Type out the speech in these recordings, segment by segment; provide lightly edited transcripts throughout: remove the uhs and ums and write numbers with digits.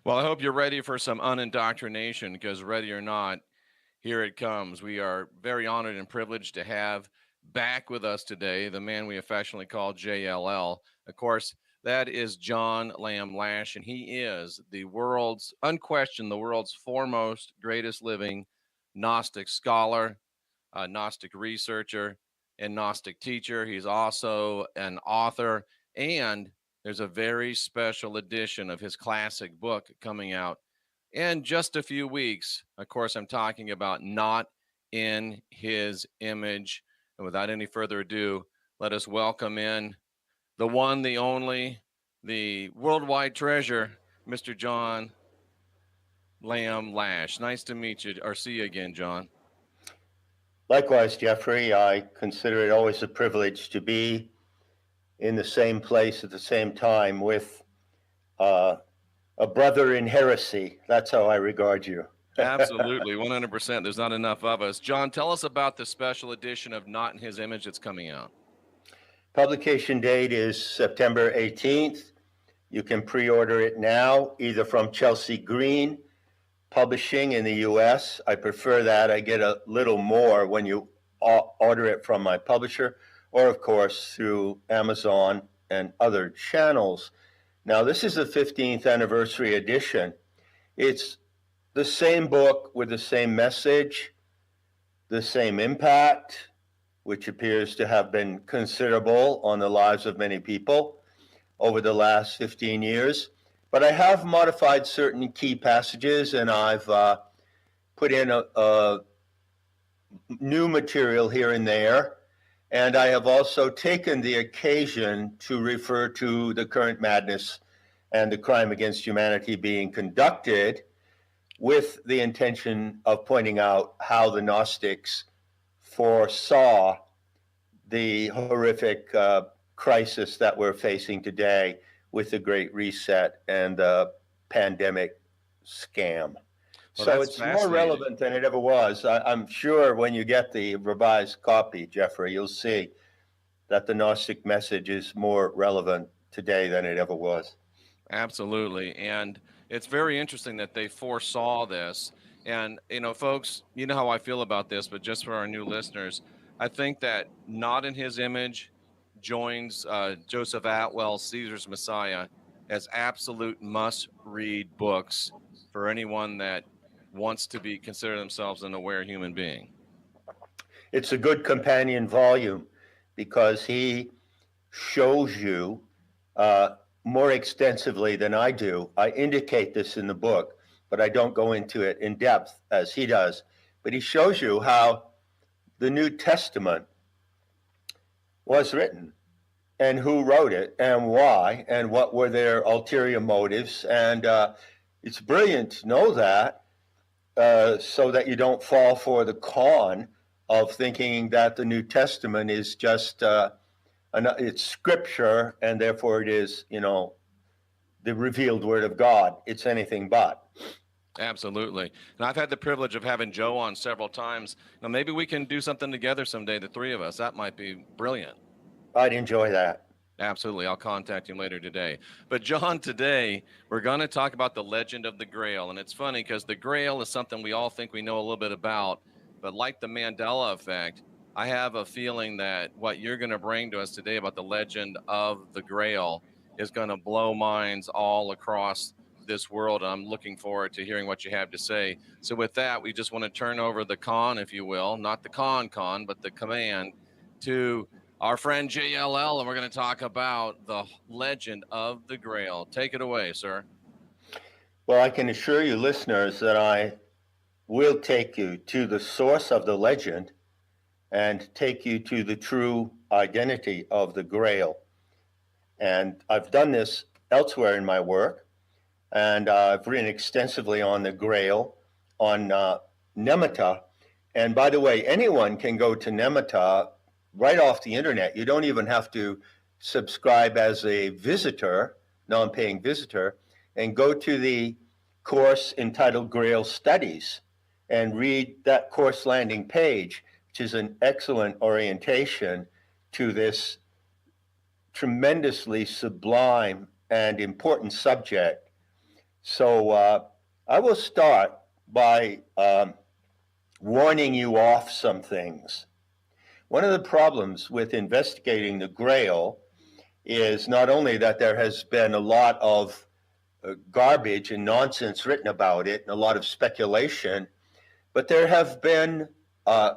Well, I hope you're ready for some unindoctrination because, ready or not, here it comes. We are very honored and privileged to have back with us today the man we affectionately call JLL. Of course, that is John Lamb Lash, and he is unquestioned, the world's foremost, greatest living Gnostic scholar, Gnostic researcher, and Gnostic teacher. He's also an author, and there's a very special edition of his classic book coming out in just a few weeks. Of course, I'm talking about Not in His Image. And without any further ado, let us welcome in the one, the only, the worldwide treasure, Mr. John Lamb Lash. Nice to meet you or see you again, John. Likewise, Jeffrey, I consider it always a privilege to be in the same place at the same time with uh, a brother in heresy. That's how I regard you. Absolutely, 100%. There's not enough of us. John, tell us about the special edition of Not in His Image that's coming out. Publication date is September 18th. You can pre-order it now, either from Chelsea Green Publishing in the US. I prefer that. I get a little more when you order it from my publisher, or of course through Amazon and other channels. Now, this is the 15th anniversary edition. It's the same book with the same message, the same impact, which appears to have been considerable on the lives of many people over the last 15 years. But I have modified certain key passages, and I've put in a new material here and there. And I have also taken the occasion to refer to the current madness and the crime against humanity being conducted with the intention of pointing out how the Gnostics foresaw the horrific crisis that we're facing today with the Great Reset and the pandemic scam. Well, So that's it's more fascinating. relevant than it ever was. I'm sure when you get the revised copy, Jeffrey, you'll see that the Gnostic message is more relevant today than it ever was. Absolutely. And it's very interesting that they foresaw this. And, folks, you know how I feel about this, but just for our new listeners, I think that Not in His Image joins Joseph Atwell's Caesar's Messiah as absolute must read books for anyone that wants to be consider themselves an aware human being. It's a good companion volume because he shows you more extensively than I do. I indicate this in the book, but I don't go into it in depth as he does. But he shows you how the New Testament was written and who wrote it and why and what were their ulterior motives. And it's brilliant to know that so that you don't fall for the con of thinking that the New Testament is just it's scripture and therefore it is, the revealed word of God. It's anything but. Absolutely. And I've had the privilege of having Joe on several times. Now, maybe we can do something together someday, the three of us. That might be brilliant. I'd enjoy that. Absolutely. I'll contact him later today. But, John, today we're going to talk about the legend of the Grail. And it's funny because the Grail is something we all think we know a little bit about. But like the Mandela effect, I have a feeling that what you're going to bring to us today about the legend of the Grail is going to blow minds all across this world. And I'm looking forward to hearing what you have to say. So with that, we just want to turn over the con, if you will, not the con, but the command to our friend JLL, and we're going to talk about the legend of the Grail. Take it away, sir. Well, I can assure you, listeners, that I will take you to the source of the legend and take you to the true identity of the Grail. And I've done this elsewhere in my work, and I've written extensively on the Grail, on Nemata. And by the way, anyone can go to Nemata right off the internet. You don't even have to subscribe as a visitor, non-paying visitor, and go to the course entitled Grail Studies and read that course landing page, which is an excellent orientation to this tremendously sublime and important subject. So I will start by warning you off some things. One of the problems with investigating the GRAIL is not only that there has been a lot of garbage and nonsense written about it and a lot of speculation, but there have been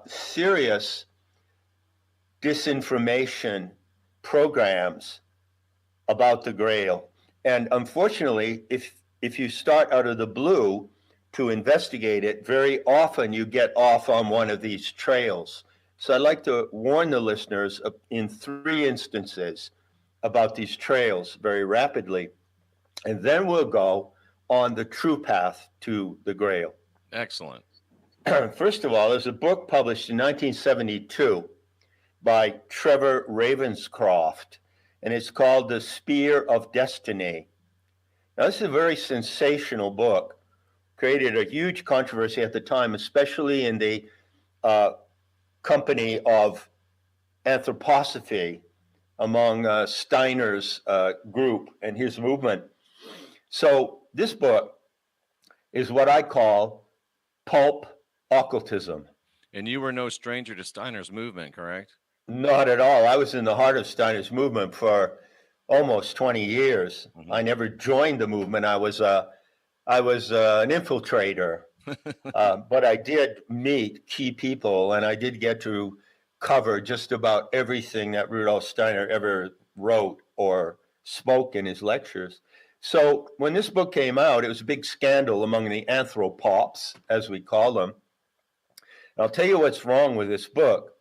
serious disinformation programs about the GRAIL. And unfortunately, if you start out of the blue to investigate it, very often you get off on one of these trails. So I'd like to warn the listeners in 3 instances about these trails very rapidly. And then we'll go on the true path to the GRAIL. Excellent. First of all, there's a book published in 1972 by Trevor Ravenscroft, and it's called The Spear of Destiny. Now, this is a very sensational book, created a huge controversy at the time, especially in the company of anthroposophy among Steiner's group and his movement. So this book is what I call pulp occultism. And you were no stranger to Steiner's movement, correct? Not at all. I was in the heart of Steiner's movement for almost 20 years. Mm-hmm. I never joined the movement. I was an infiltrator, but I did meet key people, and I did get to cover just about everything that Rudolf Steiner ever wrote or spoke in his lectures. So when this book came out, it was a big scandal among the anthropops, as we call them. And I'll tell you what's wrong with this book.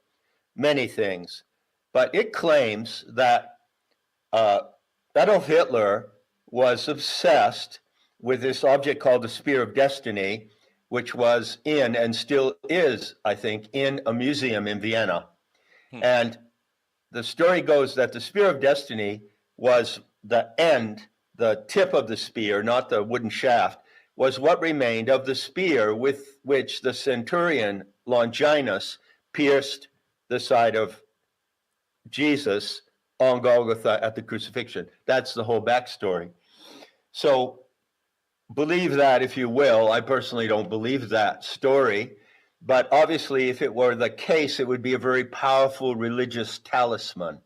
Many things, but it claims that Adolf Hitler was obsessed with this object called the Spear of Destiny, which was in and still is, I think, in a museum in Vienna. And the story goes that the Spear of Destiny was the end, the tip of the spear, not the wooden shaft, was what remained of the spear with which the centurion Longinus pierced the side of Jesus on Golgotha at the crucifixion. That's the whole backstory. So believe that if you will. I personally don't believe that story, but obviously if it were the case, it would be a very powerful religious talisman.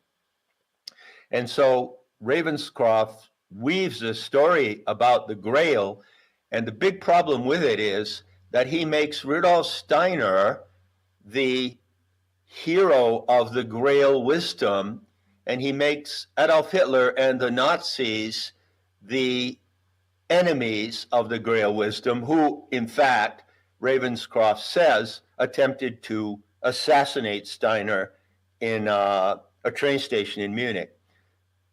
And so Ravenscroft weaves this story about the GRAIL, and the big problem with it is that he makes Rudolf Steiner the hero of the GRAIL wisdom, and he makes Adolf Hitler and the Nazis the enemies of the GRAIL wisdom, who, in fact, Ravenscroft says, attempted to assassinate Steiner in a train station in Munich.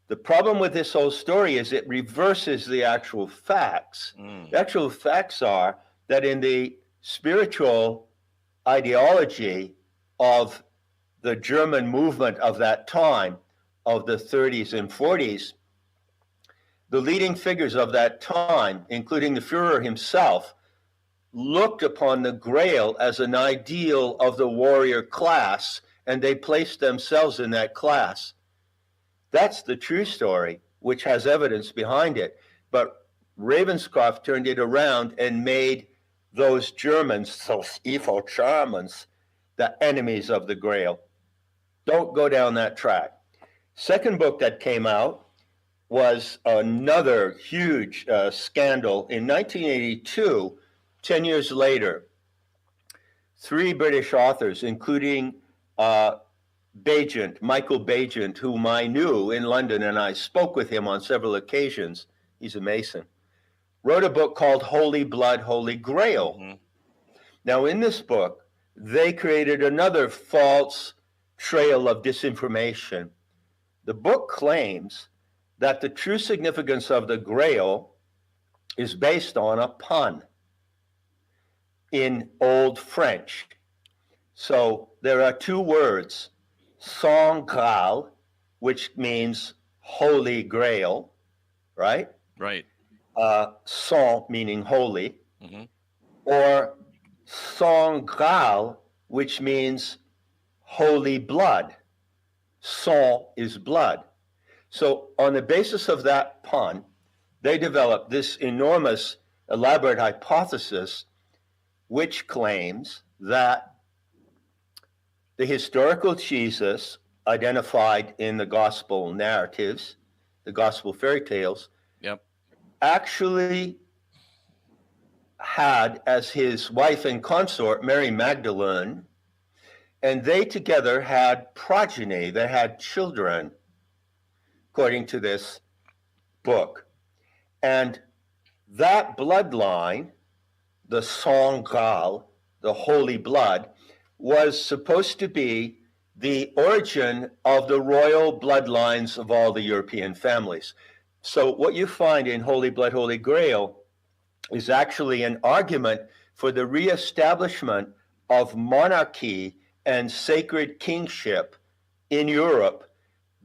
The problem with this whole story is it reverses the actual facts. The actual facts are that in the spiritual ideology of the German movement of that time, of the 30s and 40s, the leading figures of that time, including the Führer himself, looked upon the GRAIL as an ideal of the warrior class, and they placed themselves in that class. That's the true story, which has evidence behind it. But Ravenscroft turned it around and made those Germans, those evil Germans, the enemies of the GRAIL. Don't go down that track. Second book that came out was another huge scandal. In 1982, 10 years later, 3 British authors, including Michael Bagent, whom I knew in London, and I spoke with him on several occasions, he's a Mason, wrote a book called Holy Blood, Holy GRAIL. Mm-hmm. Now, in this book, they created another false trail of disinformation. The book claims that the true significance of the GRAIL is based on a pun in Old French. So there are 2 words, Saint Graal, which means Holy Grail, right? Right. Saint meaning holy, mm-hmm. or Saint Graal, which means holy blood. Sang is blood. So on the basis of that pun, they developed this enormous elaborate hypothesis which claims that the historical Jesus identified in the gospel narratives, the gospel fairy tales, Yep. actually had as his wife and consort Mary Magdalene, and they together had progeny, they had children, according to this book. And that bloodline, the sang GRAIL, the holy blood, was supposed to be the origin of the royal bloodlines of all the European families. So what you find in Holy Blood, Holy Grail is actually an argument for the reestablishment of monarchy and sacred kingship in Europe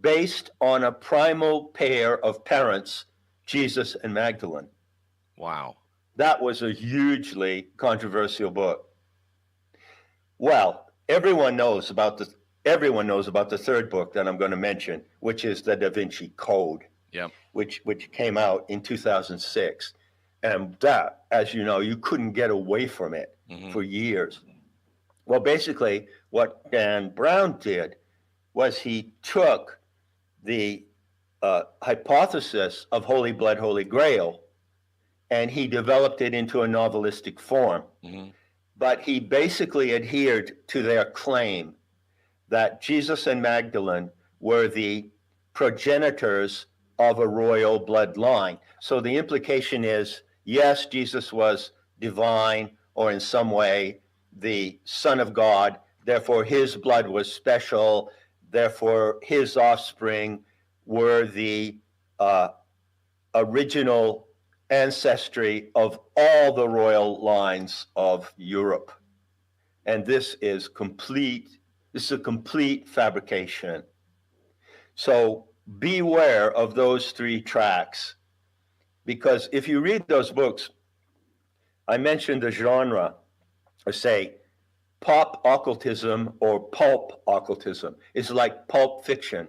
based on a primal pair of parents, Jesus and Magdalene. Wow. That was a hugely controversial book. Well, everyone knows about the third book that I'm going to mention, which is the Da Vinci Code, Yep. which came out in 2006. And that, as you know, you couldn't get away from it for years. Well, basically, what Dan Brown did was he took the hypothesis of Holy Blood, Holy Grail, and he developed it into a novelistic form. But he basically adhered to their claim that Jesus and Magdalene were the progenitors of a royal bloodline. So the implication is, yes, Jesus was divine or in some way the Son of God, therefore his blood was special, therefore his offspring were the original ancestry of all the royal lines of Europe. And this is a complete fabrication. So beware of those three tracks, because if you read those books, I mentioned the genre, or say pop occultism or pulp occultism. It's like pulp fiction.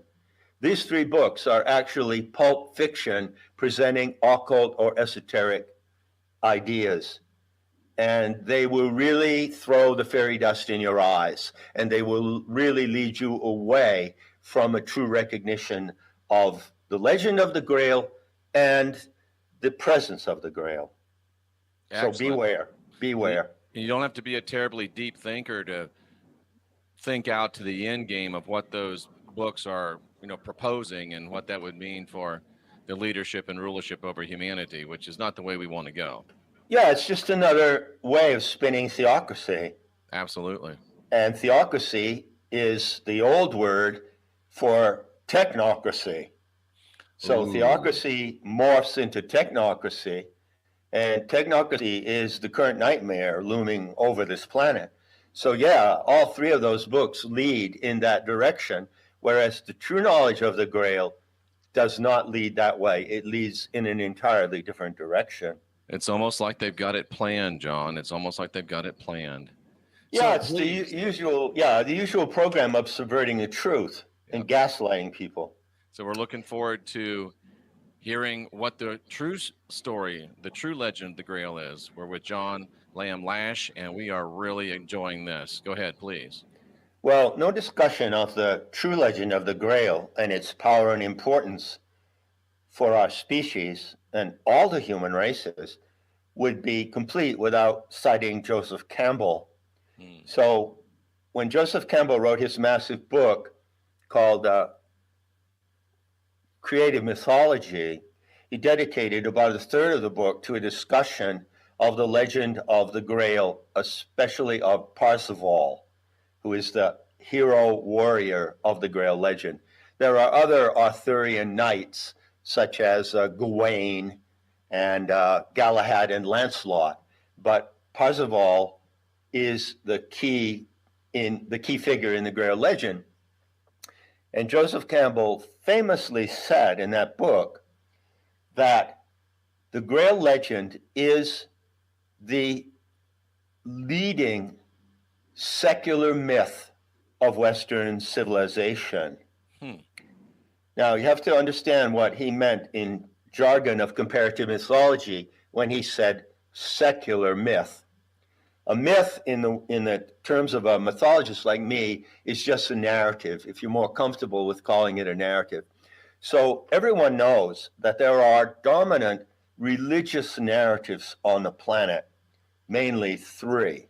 These three books are actually pulp fiction presenting occult or esoteric ideas. And they will really throw the fairy dust in your eyes, and they will really lead you away from a true recognition of the legend of the Grail and the presence of the Grail. Excellent. So beware. You don't have to be a terribly deep thinker to think out to the end game of what those books are, proposing and what that would mean for the leadership and rulership over humanity, which is not the way we want to go. Yeah, it's just another way of spinning theocracy. Absolutely. And theocracy is the old word for technocracy. So theocracy morphs into technocracy, and technocracy is the current nightmare looming over this planet. So yeah, all three of those books lead in that direction, whereas the true knowledge of the Grail does not lead that way. It leads in an entirely different direction. It's almost like they've got it planned, John. It's almost like they've got it planned. Yeah, it's the usual program of subverting the truth and gaslighting people. So we're looking forward to hearing what the true story, the true legend of the Grail is. We're with John Lamb Lash, and we are really enjoying this. Go ahead, please. Well, no discussion of the true legend of the Grail and its power and importance for our species and all the human races would be complete without citing Joseph Campbell. So when Joseph Campbell wrote his massive book called Creative Mythology, he dedicated about a third of the book to a discussion of the legend of the Grail, especially of Parsifal, who is the hero warrior of the Grail legend. There are other Arthurian knights, such as Gawain and Galahad and Lancelot, but Parsifal is the key figure in the Grail legend. And Joseph Campbell famously said in that book that the Grail legend is the leading secular myth of Western civilization. Now, you have to understand what he meant in jargon of comparative mythology when he said secular myth. A myth, in the terms of a mythologist like me, is just a narrative, if you're more comfortable with calling it a narrative. So everyone knows that there are dominant religious narratives on the planet, mainly three,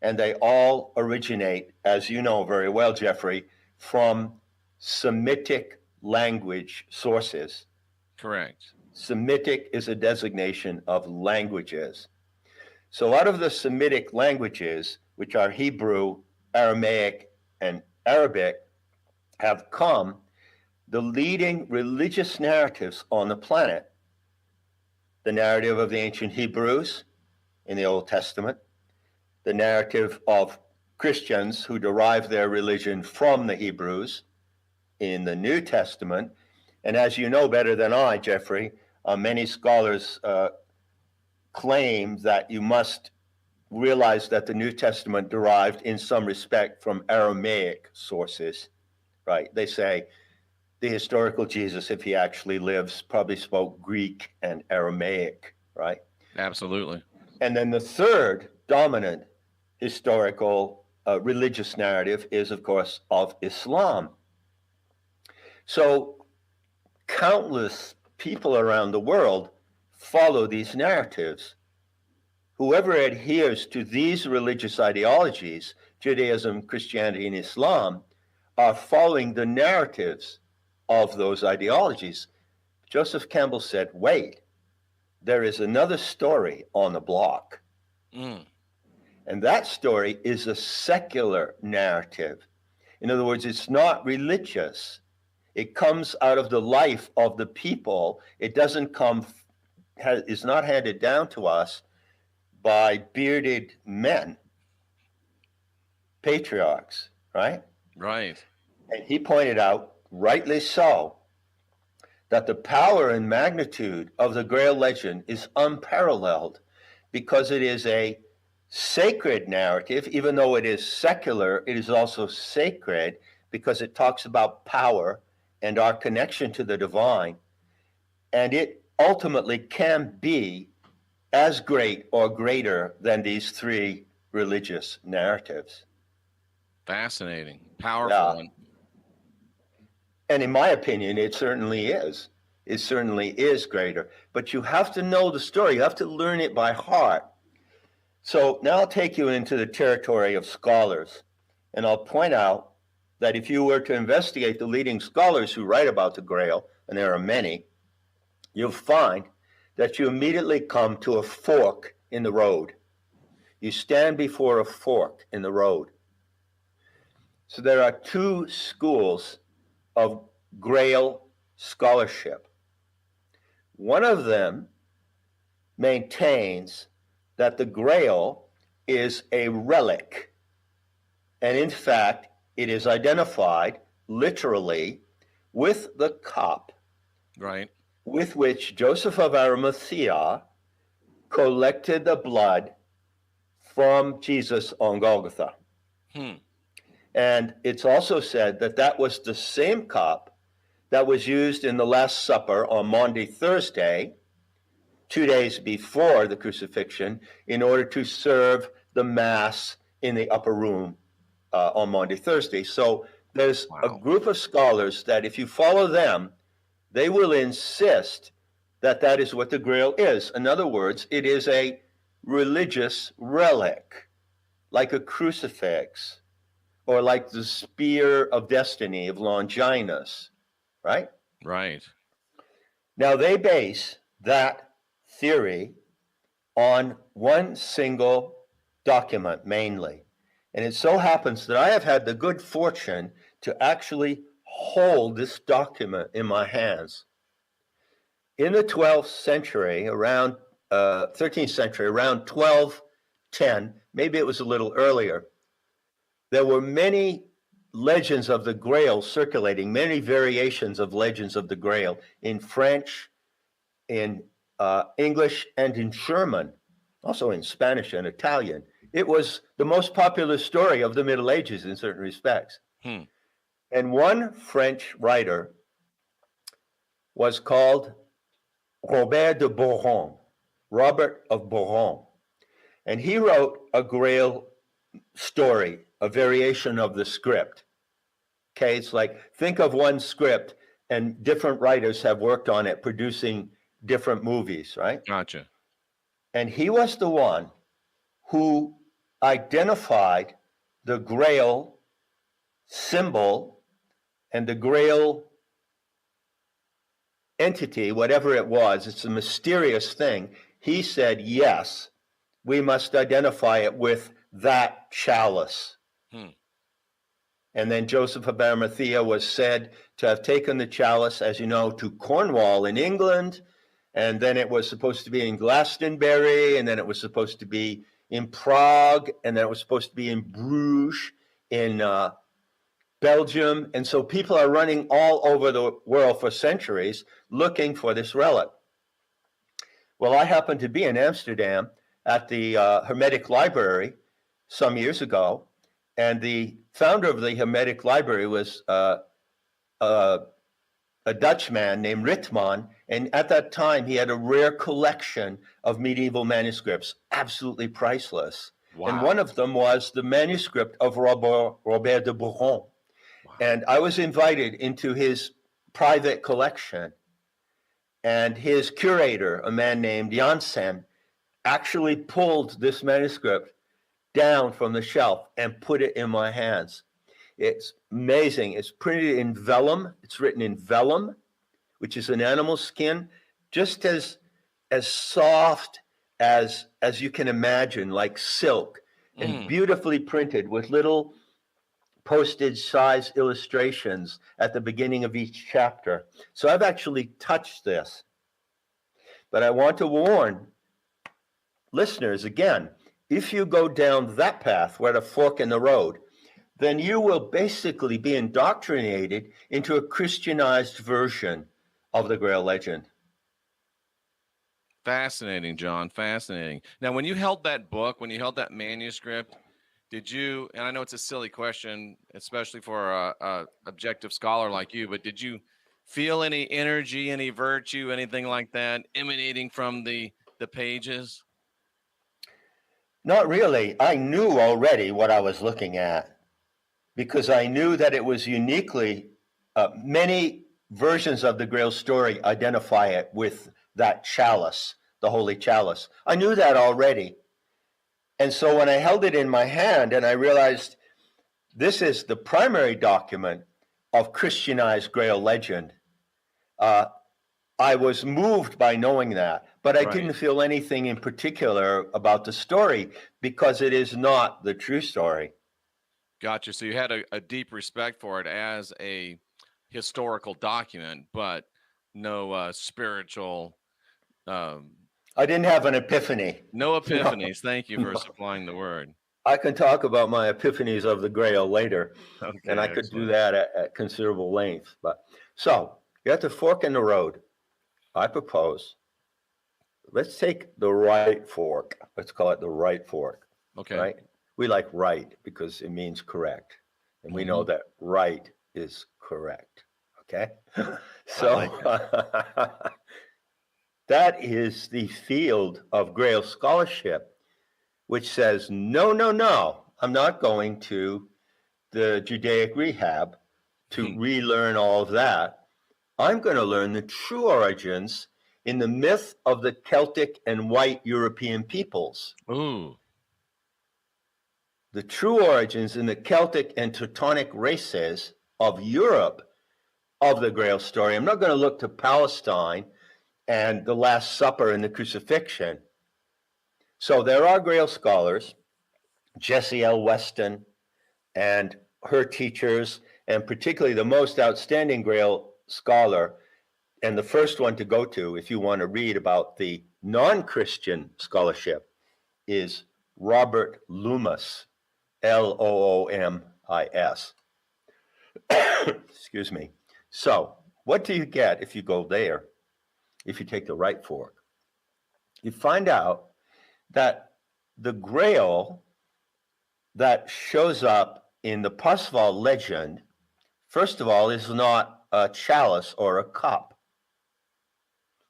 and they all originate, as you know very well, Jeffrey, from Semitic language sources. Correct. Semitic is a designation of languages. So out of the Semitic languages, which are Hebrew, Aramaic, and Arabic, have come the leading religious narratives on the planet. The narrative of the ancient Hebrews in the Old Testament, the narrative of Christians who derive their religion from the Hebrews in the New Testament, and as you know better than I, Jeffrey, many scholars claim that you must realize that the New Testament derived in some respect from Aramaic sources, right? They say the historical Jesus, if he actually lives, probably spoke Greek and Aramaic, right? Absolutely. And then the third dominant historical religious narrative is, of course, of Islam. So countless people around the world follow these narratives. Whoever adheres to these religious ideologies, Judaism, Christianity, and Islam, are following the narratives of those ideologies. Joseph Campbell said, wait, there is another story on the block. And that story is a secular narrative. In other words, it's not religious. It comes out of the life of the people. It doesn't come, is not handed down to us by bearded men, patriarchs, right? Right. And he pointed out, rightly so, that the power and magnitude of the Grail legend is unparalleled because it is a sacred narrative. Even though it is secular, it is also sacred because it talks about power and our connection to the divine. And it ultimately can be as great or greater than these three religious narratives. Fascinating. Powerful one. And in my opinion, it certainly is. It certainly is greater. But you have to know the story. You have to learn it by heart. So now I'll take you into the territory of scholars. And I'll point out that if you were to investigate the leading scholars who write about the Grail, and there are many, you'll find that you immediately come to a fork in the road. You stand before a fork in the road. So there are two schools of Grail scholarship. One of them maintains that the Grail is a relic. And in fact, it is identified literally with the cup, right, with which Joseph of Arimathea collected the blood from Jesus on Golgotha. And it's also said that that was the same cup that was used in the Last Supper on Maundy Thursday, 2 days before the crucifixion, in order to serve the Mass in the upper room on Maundy Thursday. So there's a group of scholars that if you follow them, they will insist that that is what the Grail is. In other words, it is a religious relic, like a crucifix, or like the spear of destiny of Longinus, right? Right. Now they base that theory on one single document mainly. And it so happens that I have had the good fortune to actually hold this document in my hands. In the 12th century, around 13th century, around 1210, maybe it was a little earlier, there were many legends of the Grail circulating, many variations of legends of the Grail in French, in English, and in German, also in Spanish and Italian. It was the most popular story of the Middle Ages in certain respects. And one French writer was called Robert de Boron. Robert of Boron. And he wrote a Grail story, a variation of the script. Okay, it's like, think of one script and different writers have worked on it, producing different movies, right? Gotcha. And he was the one who identified the Grail symbol and the Grail entity, whatever it was. It's a mysterious thing. He said, yes, we must identify it with that chalice. And then Joseph of Arimathea was said to have taken the chalice, as you know, to Cornwall in England. And then it was supposed to be in Glastonbury, and then it was supposed to be in Prague, and then it was supposed to be in Bruges in Belgium. And so people are running all over the world for centuries looking for this relic. Well, I happened to be in Amsterdam at the Hermetic Library some years ago, and the founder of the Hermetic Library was a Dutchman named Ritman, and at that time he had a rare collection of medieval manuscripts, absolutely priceless. Wow. And one of them was the manuscript of Robert de Boron. Wow. And I was invited into his private collection, and his curator, a man named Janssen, actually pulled this manuscript down from the shelf and put it in my hands. It's amazing. It's printed in vellum. It's written in vellum, which is an animal skin, just as soft as you can imagine, like silk, and beautifully printed with little postage size illustrations at the beginning of each chapter. So I've actually touched this, but I want to warn listeners again, if you go down that path, we're at a fork in the road, then you will basically be indoctrinated into a Christianized version of the Grail legend. Fascinating, John. Fascinating. Now, when you held that book, when you held that manuscript, did you, and I know it's a silly question, especially for a objective scholar like you, but did you feel any energy, any virtue, anything like that emanating from the pages? Not really. I knew already what I was looking at because I knew that it was uniquely, many versions of the Grail story identify it with that chalice, the holy chalice. I knew that already. And so when I held it in my hand and I realized this is the primary document of Christianized Grail legend, I was moved by knowing that, but I didn't feel anything in particular about the story because it is not the true story. Gotcha. So you had a deep respect for it as a historical document, but no spiritual. I didn't have an epiphany. No epiphanies. Thank you for supplying the word. I can talk about my epiphanies of the Grail later, and I could do that at considerable length. But so you're at the fork in the road. I propose, let's take the right fork. Let's call it the right fork. Okay. Right? We like right because it means correct. And we know that right is correct. Okay? So that is the field of Grail scholarship, which says, no, no, no, I'm not going to the Judaic rehab to relearn all of that. I'm going to learn the true origins in the myth of the Celtic and white European peoples. Ooh. The true origins in the Celtic and Teutonic races of Europe of the Grail story. I'm not going to look to Palestine and the Last Supper and the crucifixion. So there are Grail scholars, Jessie L. Weston and her teachers, and particularly the most outstanding Grail scholar, and the first one to go to if you want to read about the non-Christian scholarship, is Robert Loomis, Loomis. Excuse me. So what do you get if you go there, if you take the right fork? You find out that the Grail that shows up in the Parsifal legend, first of all, is not a chalice or a cup.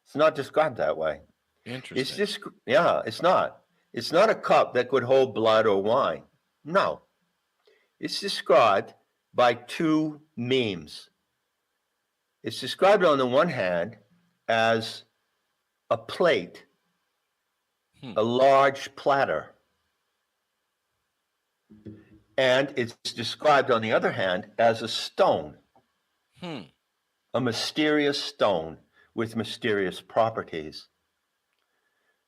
It's not described that way. It's Interesting. just, yeah, it's not. It's not a cup that could hold blood or wine. No. It's described by two memes. It's described on the one hand as a plate, Hmm. a large platter. And it's described on the other hand as a stone, Hmm. a mysterious stone with mysterious properties.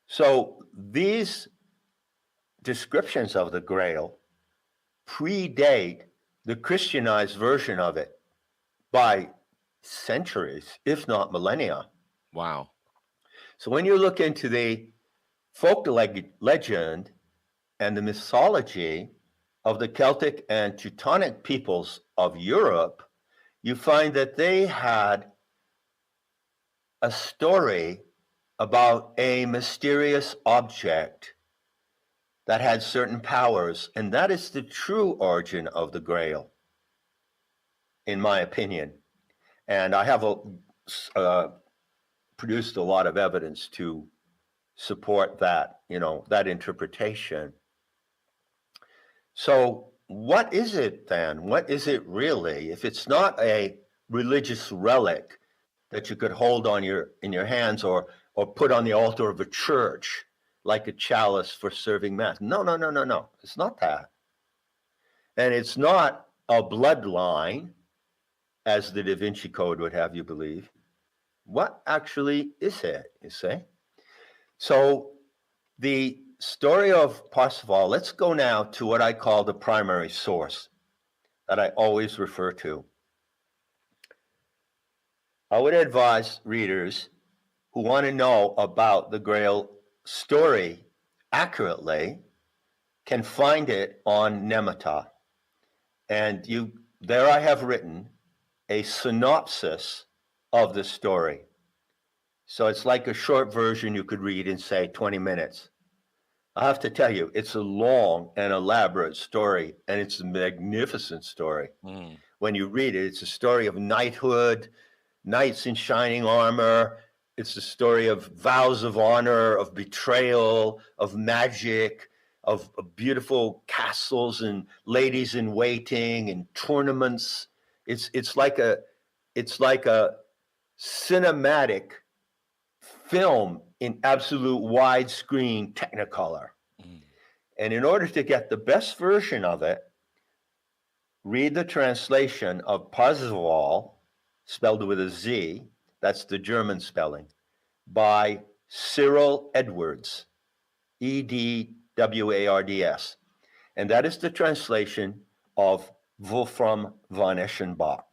So these descriptions of the Grail predate the Christianized version of it by centuries, if not millennia. Wow. So when you look into the folk legend and the mythology of the Celtic and Teutonic peoples of Europe, you find that they had a story about a mysterious object that had certain powers, and that is the true origin of the Grail, in my opinion. And I have produced a lot of evidence to support that, that interpretation. So, what is it then? What is it really? If it's not a religious relic that you could hold in your hands or put on the altar of a church like a chalice for serving mass. No, no, no, no, no. It's not that. And it's not a bloodline, as the Da Vinci Code would have you believe. What actually is it, you say? So the story of Parsifal, let's go now to what I call the primary source that I always refer to. I would advise readers who want to know about the Grail story accurately can find it on Nemata. And there I have written a synopsis of the story. So it's like a short version you could read in, say, 20 minutes. I have to tell you, it's a long and elaborate story, and it's a magnificent story. Mm. When you read it, it's a story of knighthood, knights in shining armor. It's a story of vows of honor, of betrayal, of magic, of beautiful castles and ladies in waiting and tournaments. It's like a cinematic film in absolute widescreen Technicolor. Mm. And in order to get the best version of it, read the translation of Parsifal, spelled with a Z, that's the German spelling, by Cyril Edwards, Edwards. And that is the translation of Wolfram von Eschenbach.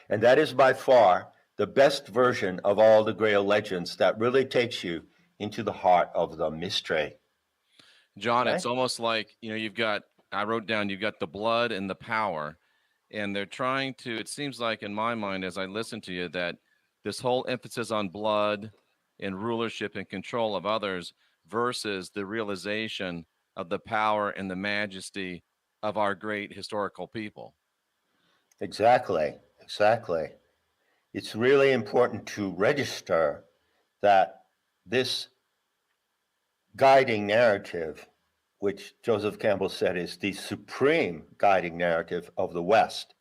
And that is by far the best version of all the Grail legends that really takes you into the heart of the mystery. John, Okay? it's almost like, I wrote down, you've got the blood and the power, and they're trying to, it seems like in my mind, as I listen to you, that this whole emphasis on blood and rulership and control of others versus the realization of the power and the majesty of our great historical people. Exactly. It's really important to register that this guiding narrative, which Joseph Campbell said is the supreme guiding narrative of the West,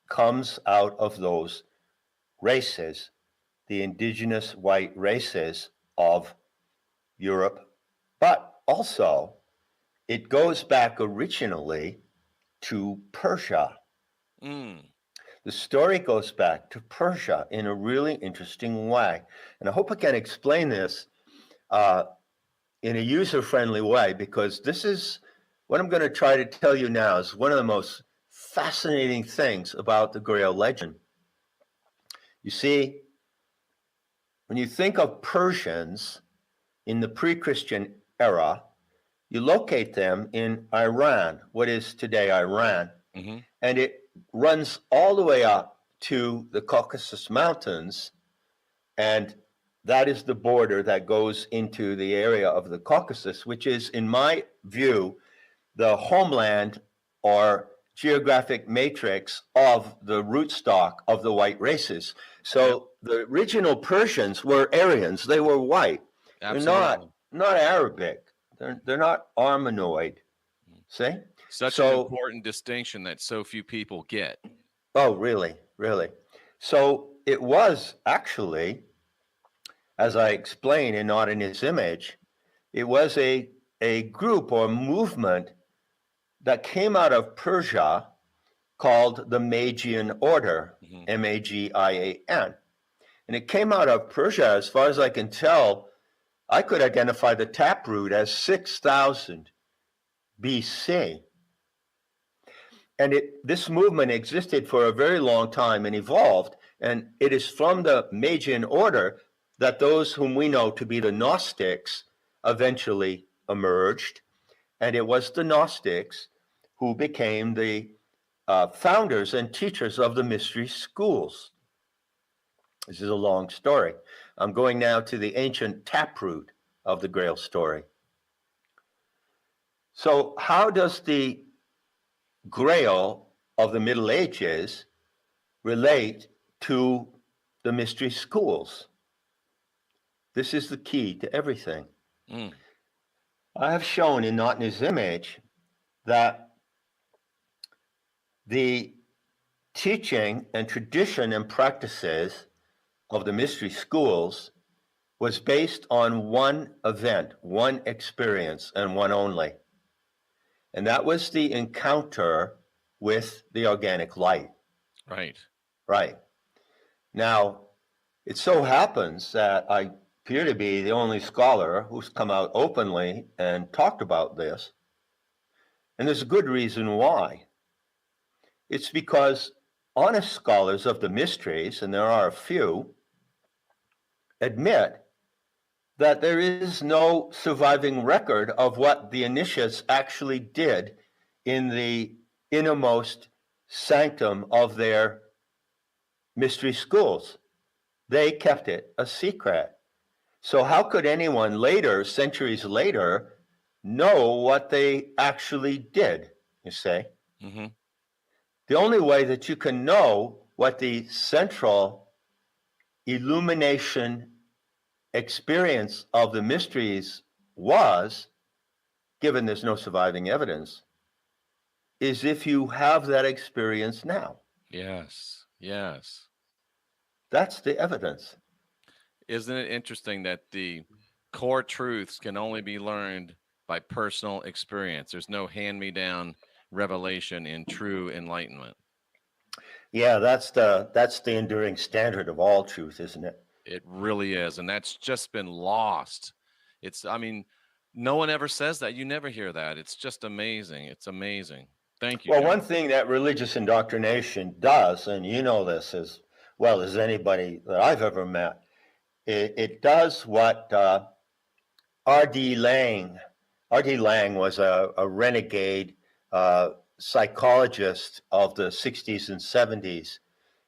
comes out of those races, the indigenous white races of Europe, but also it goes back originally to Persia. Mm. The story goes back to Persia in a really interesting way. And I hope I can explain this in a user-friendly way, because this is what I'm going to try to tell you now is one of the most fascinating things about the Grail legend. You see, when you think of Persians in the pre-Christian era, you locate them in Iran, what is today Iran, Mm-hmm. and it runs all the way up to the Caucasus Mountains, and that is the border that goes into the area of the Caucasus, which is, in my view, the homeland or geographic matrix of the rootstock of the white races. So the original Persians were Aryans. They were white. Absolutely. They're not Arabic. They're not Armenoid. See? Such an important distinction that so few people get. Oh, really? Really? So it was actually, as I explain in Not in His Image, it was a group or movement that came out of Persia called the Magian Order, Magian. And it came out of Persia, as far as I can tell. I could identify the taproot as 6,000 BC. And this movement existed for a very long time and evolved. And it is from the Magian Order that those whom we know to be the Gnostics eventually emerged. And it was the Gnostics who became the founders and teachers of the mystery schools. This is a long story. I'm going now to the ancient taproot of the Grail story. So how does the Grail of the Middle Ages relate to the mystery schools? This is the key to everything. I have shown in Not in His Image that the teaching and tradition and practices of the mystery schools was based on one event, one experience, and one only. And that was the encounter with the organic light. Right. Right. Now, it so happens that I appear to be the only scholar who's come out openly and talked about this. And there's a good reason why. It's because honest scholars of the mysteries, and there are a few, admit that there is no surviving record of what the initiates actually did in the innermost sanctum of their mystery schools. They kept it a secret. So how could anyone later, centuries later, know what they actually did, you say? The only way that you can know what the central illumination experience of the mysteries was, given there's no surviving evidence, is if you have that experience now. Yes. Yes. That's the evidence. Isn't it interesting that the core truths can only be learned by personal experience? There's no hand-me-down revelation in true enlightenment. Yeah, that's the enduring standard of all truth, isn't it? It really is. And that's just been lost. I mean, no one ever says that. You never hear that. It's just amazing. It's amazing. Thank you, Well, John. one thing that religious indoctrination does, and you know this as well as anybody that I've ever met, it does what R.D. Laing was a renegade psychologist of the 60s and 70s.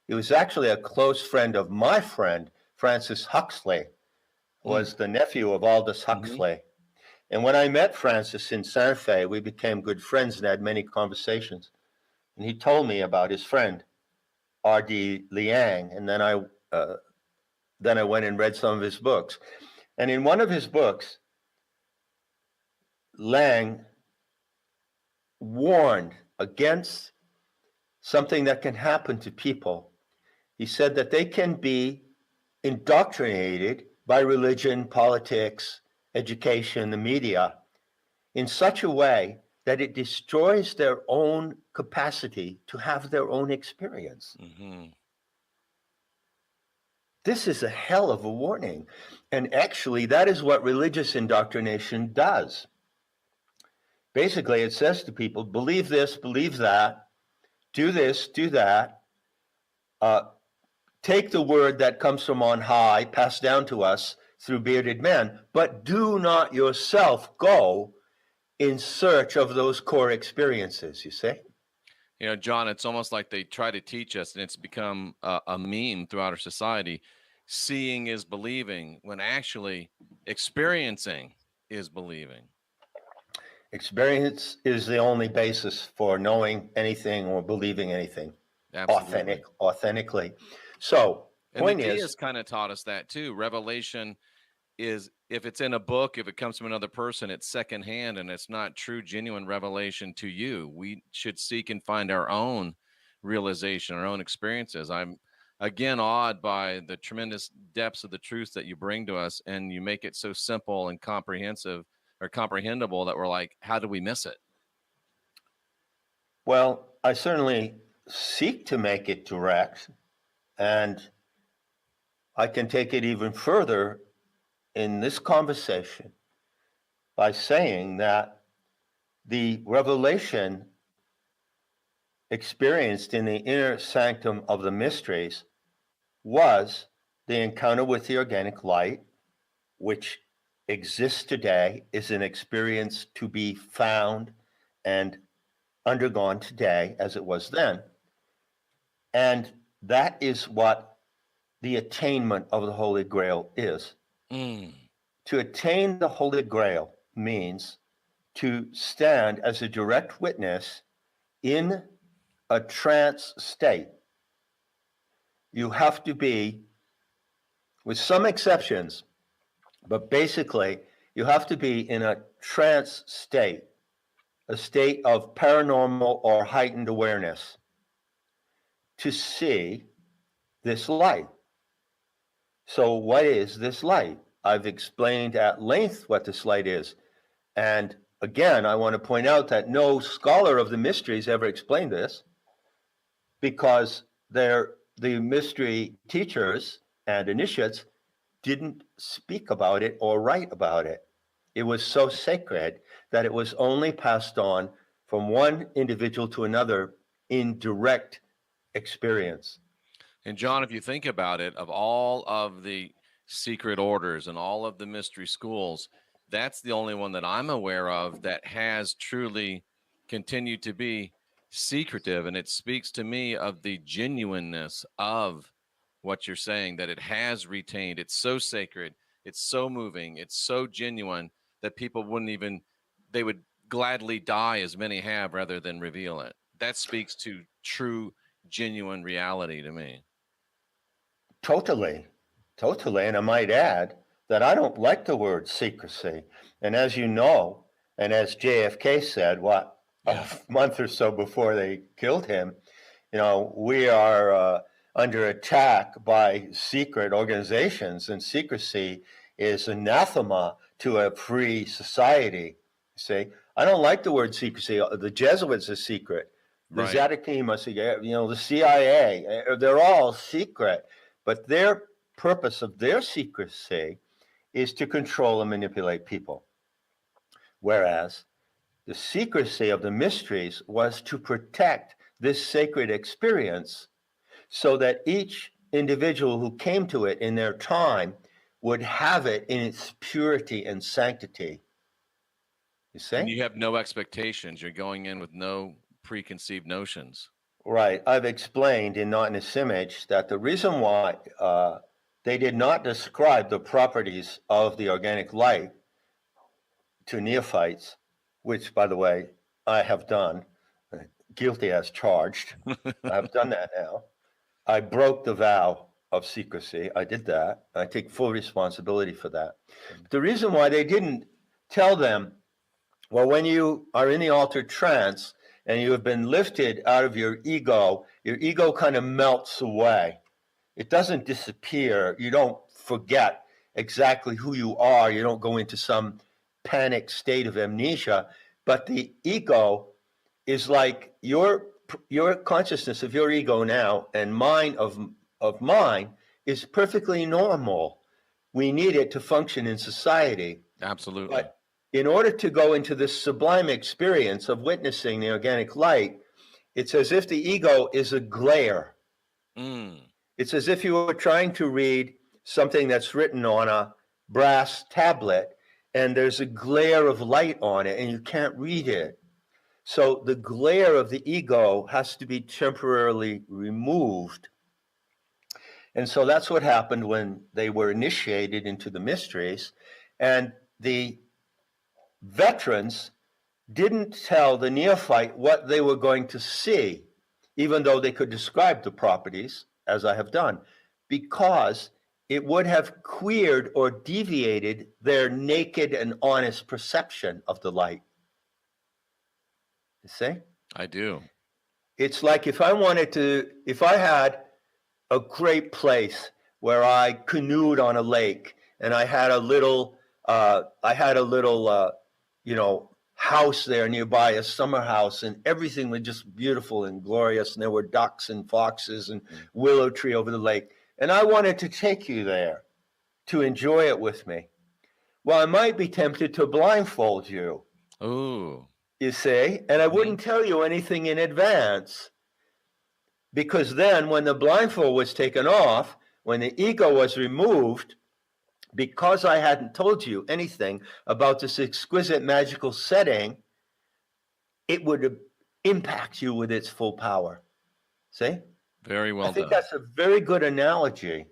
He was actually a close friend of my friend, Francis Huxley, was the nephew of Aldous Huxley. And when I met Francis in Santa Fe, we became good friends and had many conversations. And he told me about his friend, R.D. Liang. And then I went and read some of his books. And in one of his books, Liang warned against something that can happen to people. He said that they can be indoctrinated by religion, politics, education, the media, in such a way that it destroys their own capacity to have their own experience. This is a hell of a warning. And actually, that is what religious indoctrination does. Basically, it says to people, believe this, believe that, do this, do that, take the word that comes from on high, passed down to us through bearded men, but do not yourself go in search of those core experiences, you see? You know, John, it's almost like they try to teach us, and it's become a meme throughout our society. Seeing is believing, when actually experiencing is believing. Experience is the only basis for knowing anything or believing anything Absolutely. authentically. So, And the point key is, has kind of taught us that too. Revelation is, if it's in a book, if it comes from another person, it's secondhand and it's not true, genuine revelation to you. We should seek and find our own realization, our own experiences. I'm again awed by the tremendous depths of the truths that you bring to us, and you make it so simple and comprehensive or comprehensible that we're like, how do we miss it? well, I certainly seek to make it direct, and I can take it even further in this conversation by saying that the revelation experienced in the inner sanctum of the mysteries was the encounter with the organic light, which exists today, is an experience to be found and undergone today as it was then. And that is what the attainment of the Holy Grail is. Mm. To attain the Holy Grail means to stand as a direct witness in a trance state. You have to be, with some exceptions, but basically, you have to be in a trance state, a state of paranormal or heightened awareness to see this light. So, what is this light? I've explained at length what this light is. And again, I want to point out that no scholar of the mysteries ever explained this because the mystery teachers and initiates didn't speak about it or write about it. It was so sacred that it was only passed on from one individual to another in direct experience. And John, if you think about it, of all of the secret orders and all of the mystery schools, that's the only one that I'm aware of that has truly continued to be secretive. And it speaks to me of the genuineness of what you're saying, that it has retained. It's so sacred, it's so moving, it's so genuine that people wouldn't even, they would gladly die, as many have, rather than reveal it. That speaks to true, genuine reality to me. Totally, totally. And I might add that I don't like the word secrecy. And as you know, and as JFK said, what, Yeah. a month or so before they killed him, we are under attack by secret organizations, and secrecy is anathema to a free society. See, I don't like the word secrecy. The Jesuits are secret. The Right. Zadokim are secret. The CIA, they're all secret. But their purpose of their secrecy is to control and manipulate people. Whereas the secrecy of the mysteries was to protect this sacred experience so that each individual who came to it in their time would have it in its purity and sanctity. You see? And you have no expectations. You're going in with no preconceived notions. Right. I've explained in Not in This Image that the reason why they did not describe the properties of the organic light to neophytes, which, by the way, I have done, guilty as charged. I've done that now. I broke the vow of secrecy. I did that. I take full responsibility for that. The reason why they didn't tell them, well, when you are in the altered trance and you have been lifted out of your ego kind of melts away. It doesn't disappear. You don't forget exactly who you are. You don't go into some panic state of amnesia, but the ego is like your consciousness of your ego now and mine of mine is perfectly normal. We need it to function in society. Absolutely. But in order to go into this sublime experience of witnessing the organic light, it's as if the ego is a glare. It's as if you were trying to read something that's written on a brass tablet and there's a glare of light on it and you can't read it. So the glare of the ego has to be temporarily removed. And so that's what happened when they were initiated into the mysteries. And the veterans didn't tell the neophyte what they were going to see, even though they could describe the properties, as I have done, because it would have queered or deviated their naked and honest perception of the light. You see? I do. It's like if I had a great place where I canoed on a lake and I had a little, house there nearby, a summer house, and everything was just beautiful and glorious. And there were ducks and foxes and willow tree over the lake. And I wanted to take you there to enjoy it with me. Well, I might be tempted to blindfold you. Ooh. You see, and I wouldn't tell you anything in advance, because then when the blindfold was taken off, when the ego was removed, because I hadn't told you anything about this exquisite magical setting, it would impact you with its full power. See? Very well I think done. that's a very good analogy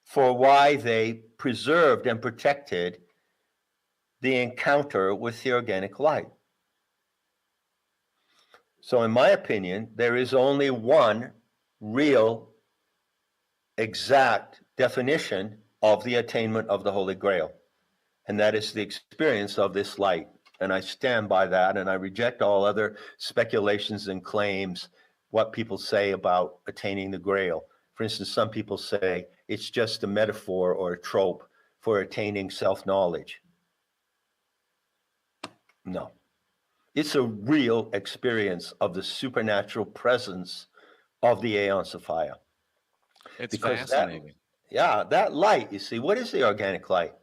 for why they preserved and protected the encounter with the organic light. So in my opinion, there is only one real, exact definition of the attainment of the Holy Grail, and that is the experience of this light. And I stand by that, and I reject all other speculations and claims, what people say about attaining the Grail. For instance, some people say it's just a metaphor or a trope for attaining self-knowledge. No. It's a real experience of the supernatural presence of the Aeon Sophia. It's Because fascinating. that light, you see, what is the organic light?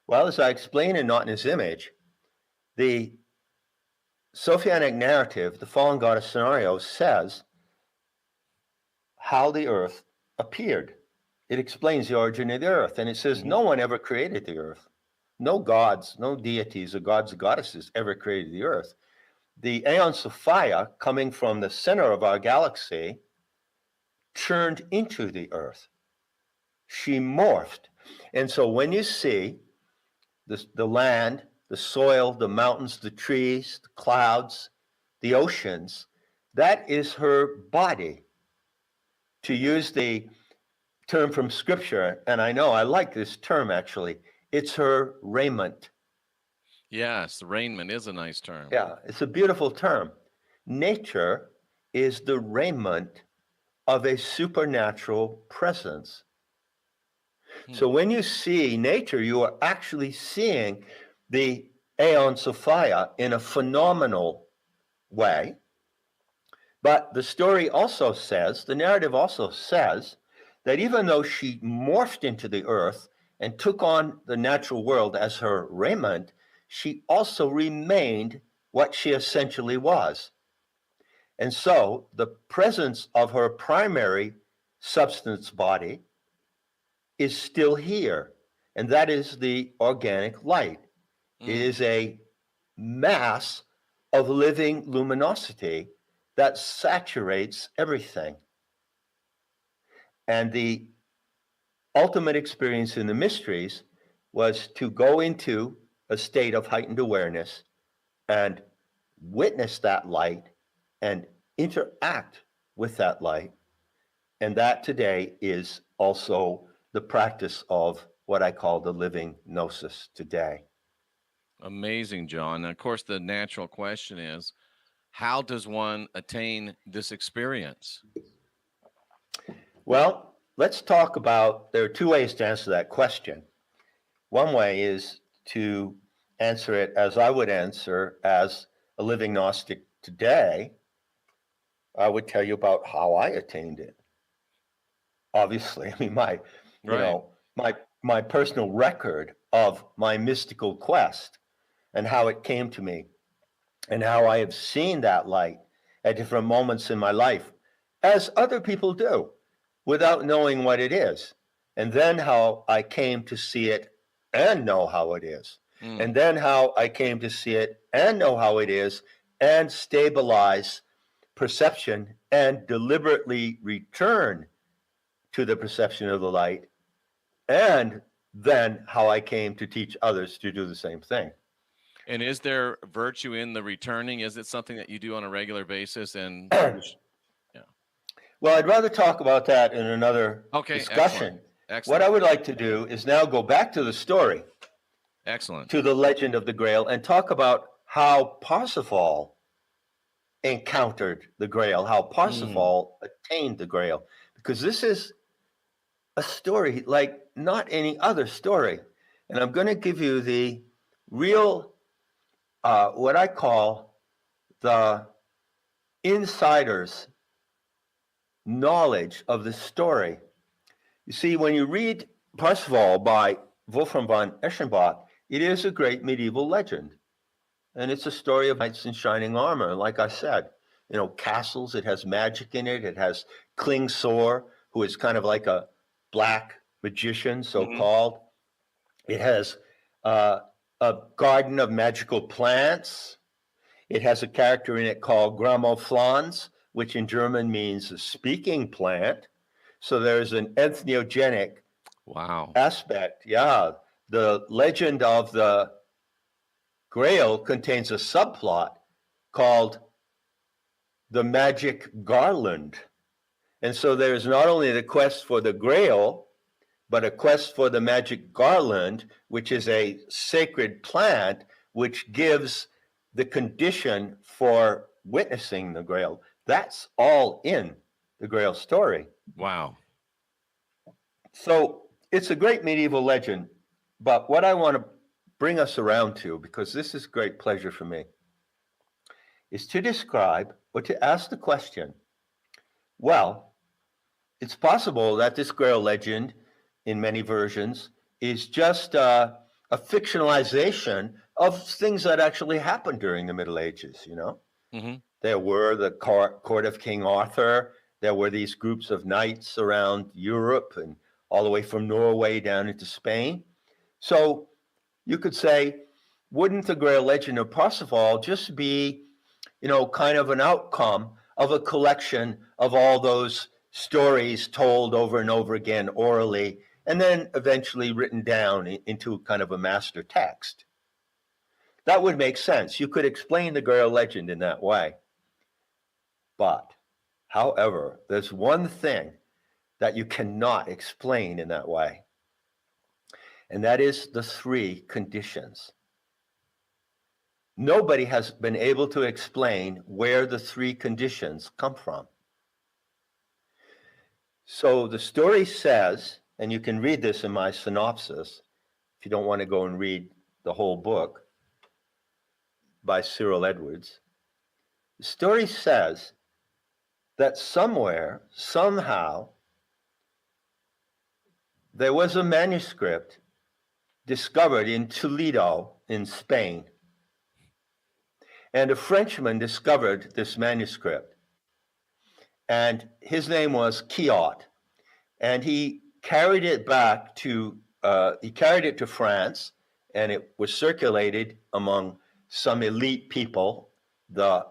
Well, as I explain in Not in His Image, the Sophianic narrative, the fallen goddess scenario, says how the earth appeared. It explains the origin of the earth, and it says no one ever created the earth. No gods, no deities or gods or goddesses ever created the earth. The Aeon Sophia, coming from the center of our galaxy, turned into the earth. She morphed. And so when you see the land, the soil, the mountains, the trees, the clouds, the oceans, that is her body. To use the term from Scripture, and I know I like this term actually, it's her raiment. Yes, raiment is a nice term. Yeah, it's a beautiful term. Nature is the raiment of a supernatural presence. So when you see nature, you are actually seeing the Aeon Sophia in a phenomenal way. But the story also says, the narrative also says, that even though she morphed into the earth and took on the natural world as her raiment, she also remained what she essentially was. And so the presence of her primary substance body is still here, and that is the organic light. It is a mass of living luminosity that saturates everything. And the ultimate experience in the mysteries was to go into a state of heightened awareness and witness that light and interact with that light. And that today is also the practice of what I call the living gnosis today. Amazing, John. And of course, the natural question is, how does one attain this experience? Well, let's talk about, there are two ways to answer that question. One way is to answer it as I would answer as a living Gnostic today. I would tell you about how I attained it. Obviously, I mean, my personal record of my mystical quest and how it came to me and how I have seen that light at different moments in my life, as other people do, without knowing what it is. And then how I came to see it and know how it is. And then how I came to see it and know how it is and stabilize perception and deliberately return to the perception of the light, and then how I came to teach others to do the same thing. And is there virtue in the returning? Is it something that you do on a regular basis? And yeah. Well, I'd rather talk about that in another Okay, discussion. excellent. What Excellent. I would like to do is now go back to the story, Excellent. to the legend of the Grail, and talk about how Parsifal encountered the Grail, how Parsifal attained the Grail, because this is a story like not any other story. And I'm going to give you the real, what I call the insider's knowledge of the story. You see, when you read Parsifal by Wolfram von Eschenbach, it is a great medieval legend. And it's a story of knights in shining armor. Like I said, castles, it has magic in it. It has Klingsor, who is kind of like a black magician, so-called. It has a garden of magical plants. It has a character in it called Gramophlans, which in German means a speaking plant. So there's an ethnogenic aspect. Yeah, the legend of the Grail contains a subplot called the Magic Garland. And so there's not only the quest for the Grail, but a quest for the Magic Garland, which is a sacred plant which gives the condition for witnessing the Grail. That's all in the Grail story. Wow. So it's a great medieval legend, but what I want to bring us around to, because this is great pleasure for me, is to describe or to ask the question, well, it's possible that this Grail legend in many versions is just a fictionalization of things that actually happened during the Middle Ages, There were the court of King Arthur. There were these groups of knights around Europe and all the way from Norway down into Spain. So you could say, wouldn't the Grail legend of Parsifal just be, kind of an outcome of a collection of all those stories told over and over again orally, and then eventually written down into kind of a master text? That would make sense. You could explain the Grail legend in that way. But, however, there's one thing that you cannot explain in that way, and that is the three conditions. Nobody has been able to explain where the three conditions come from. So the story says, and you can read this in my synopsis, if you don't want to go and read the whole book by Cyril Edwards. The story says that somewhere, somehow, there was a manuscript discovered in Toledo in Spain. And a Frenchman discovered this manuscript. And his name was Quiot. And he carried it back to, France, and it was circulated among some elite people, the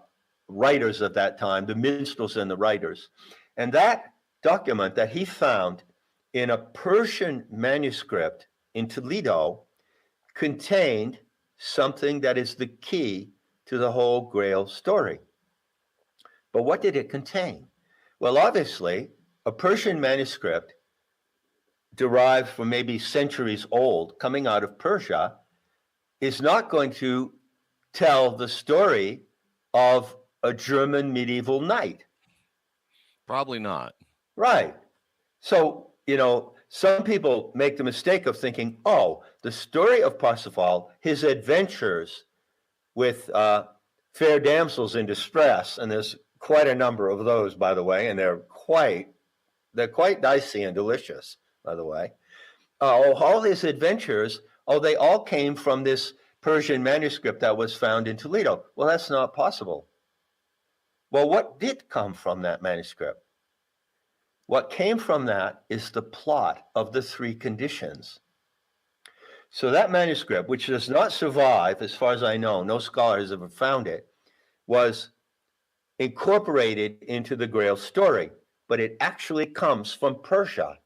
writers of that time, the minstrels and the writers. And that document that he found in a Persian manuscript in Toledo contained something that is the key to the whole Grail story. But what did it contain? Well, obviously, a Persian manuscript derived from maybe centuries old, coming out of Persia, is not going to tell the story of a German medieval knight. Probably not. Right. So, some people make the mistake of thinking, oh, the story of Parsifal, his adventures with fair damsels in distress, and there's quite a number of those, by the way, and they're quite dicey and delicious, by the way. All his adventures, they all came from this Persian manuscript that was found in Toledo. Well, that's not possible. Well, what did come from that manuscript? What came from that is the plot of the three conditions. So that manuscript, which does not survive, as far as I know, no scholar has ever found it, was incorporated into the Grail story, but it actually comes from Persia.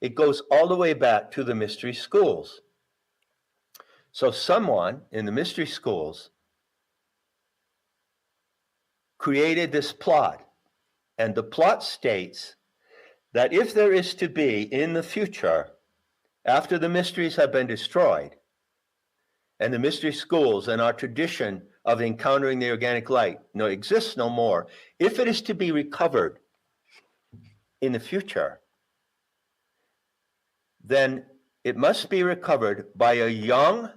It goes all the way back to the mystery schools. So someone in the mystery schools created this plot, and the plot states that if there is to be in the future, after the mysteries have been destroyed, and the mystery schools and our tradition of encountering the organic light exists no more, if it is to be recovered in the future, then it must be recovered by a young,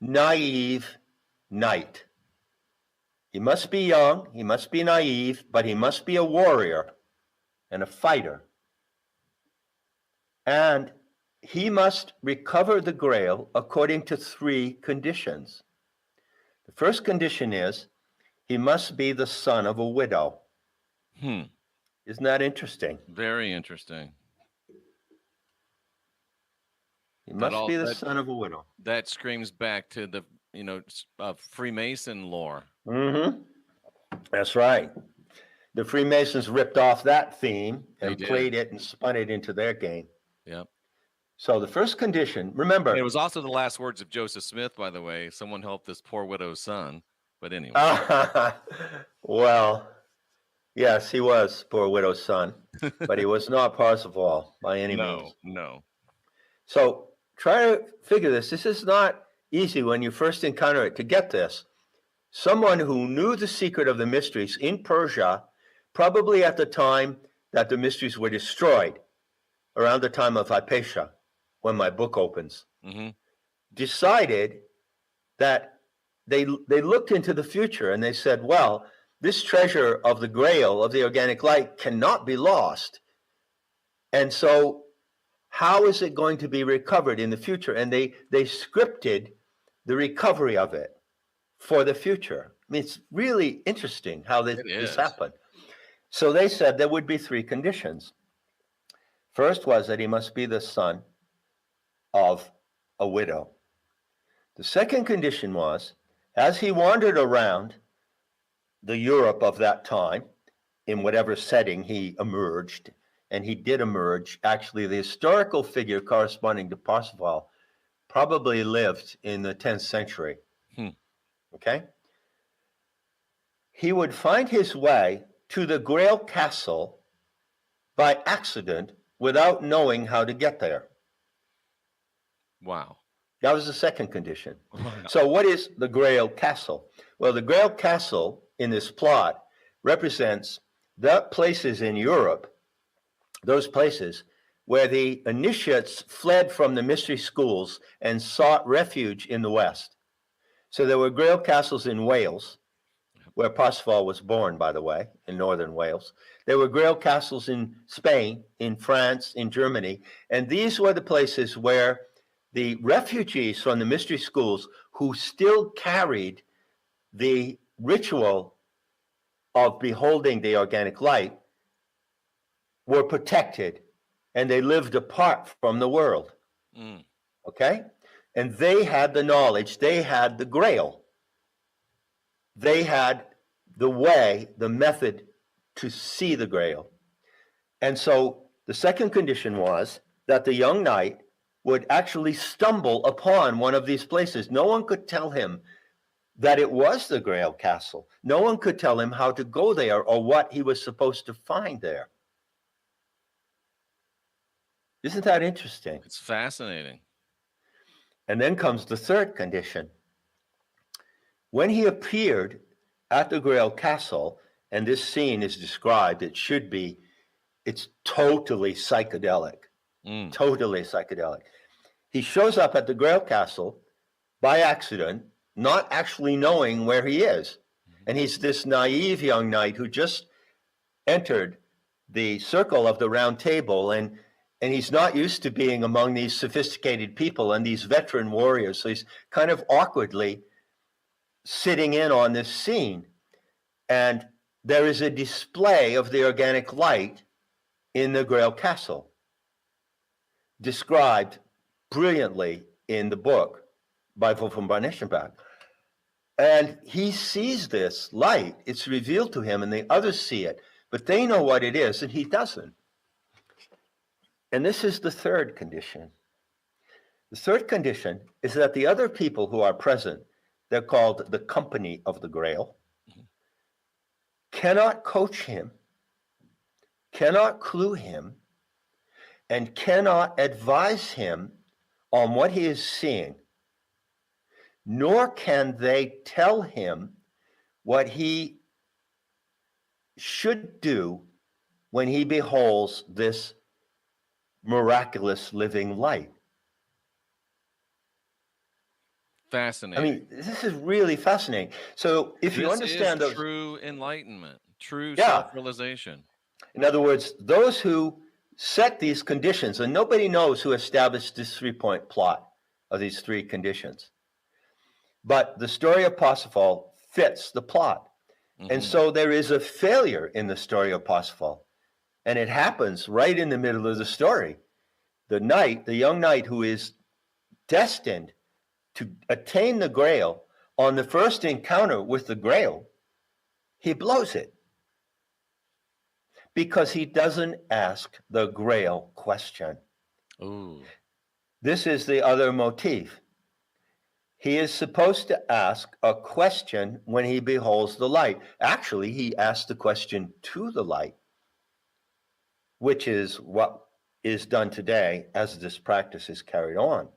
naive knight. He must be young, he must be naive, but he must be a warrior and a fighter. And he must recover the Grail according to 3 conditions. The first condition is he must be the son of a widow. Isn't that interesting? Very interesting. He must be the son of a widow. That screams back to the Freemason lore. That's right. The Freemasons ripped off that theme and played it and spun it into their game. Yep. So the first condition, remember. It was also the last words of Joseph Smith, by the way. Someone help this poor widow's son. But anyway. Well, yes, he was poor widow's son, but he was not Parsifal by any means. No. So try to figure this. This is not easy when you first encounter it to get this. Someone who knew the secret of the mysteries in Persia, probably at the time that the mysteries were destroyed, around the time of Hypatia, when my book opens, decided that they looked into the future and they said, well, this treasure of the Grail of the organic light cannot be lost. And so how is it going to be recovered in the future? And they scripted the recovery of it for the future. I mean, it's really interesting how this happened. So they said there would be 3 conditions. First was that he must be the son of a widow. The second condition was, as he wandered around the Europe of that time, in whatever setting he emerged, and he did emerge, actually the historical figure corresponding to Parsifal probably lived in the 10th century. Okay? He would find his way to the Grail Castle by accident without knowing how to get there. Wow. That was the second condition. Wow. So what is the Grail Castle? Well, the Grail Castle in this plot represents the places in Europe, those places where the initiates fled from the mystery schools and sought refuge in the West. So there were Grail castles in Wales, where Parsifal was born, by the way, in northern Wales. There were Grail castles in Spain, in France, in Germany, and these were the places where the refugees from the mystery schools who still carried the ritual of beholding the organic light were protected, and they lived apart from the world. Okay? And they had the knowledge, they had the Grail. They had the way, the method to see the Grail. And so the second condition was that the young knight would actually stumble upon one of these places. No one could tell him that it was the Grail Castle. No one could tell him how to go there or what he was supposed to find there. Isn't that interesting? It's fascinating. And then comes the third condition. When he appeared at the Grail Castle, and this scene is described, it's totally psychedelic. Totally psychedelic. He shows up at the Grail Castle by accident, not actually knowing where he is. And he's this naive young knight who just entered the circle of the round table, and he's not used to being among these sophisticated people and these veteran warriors. So he's kind of awkwardly sitting in on this scene. And there is a display of the organic light in the Grail Castle, described brilliantly in the book by Wolfram von Eschenbach. And he sees this light. It's revealed to him, and the others see it, but they know what it is, and he doesn't. And this is the third condition. The third condition is that the other people who are present, they're called the company of the Grail, cannot coach him, cannot clue him, and cannot advise him on what he is seeing, nor can they tell him what he should do when he beholds this miraculous living light. Fascinating. I mean, this is really fascinating. So if you understand is those, true enlightenment, true Yeah. self-realization. in other words, those who set these conditions, and nobody knows who established this 3-point plot of these 3 conditions, but the story of Parsifal fits the plot. And Mhm. so there is a failure in the story of Parsifal, and it happens right in the middle of the story. The young knight who is destined to attain the Grail, on the first encounter with the Grail, he blows it because he doesn't ask the Grail question. Ooh. This is the other motif. He is supposed to ask a question when he beholds the light. Actually, he asks the question to the light, which is what is done today as this practice is carried on.